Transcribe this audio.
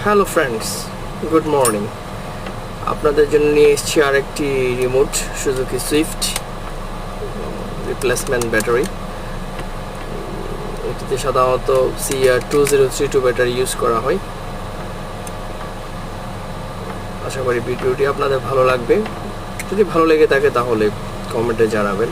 Hello friends, good morning. আপনাদের জন্য নিয়ে এসেছি আরেকটি remote Suzuki Swift replacement battery. এটিতে সাধারণত CR2032 ব্যাটারি ইউজ করা হয়। আশা করি ভিডিওটি আপনাদের ভালো লাগবে। যদি ভালো লেগে থাকে তাহলে কমেন্টে জানাবেন।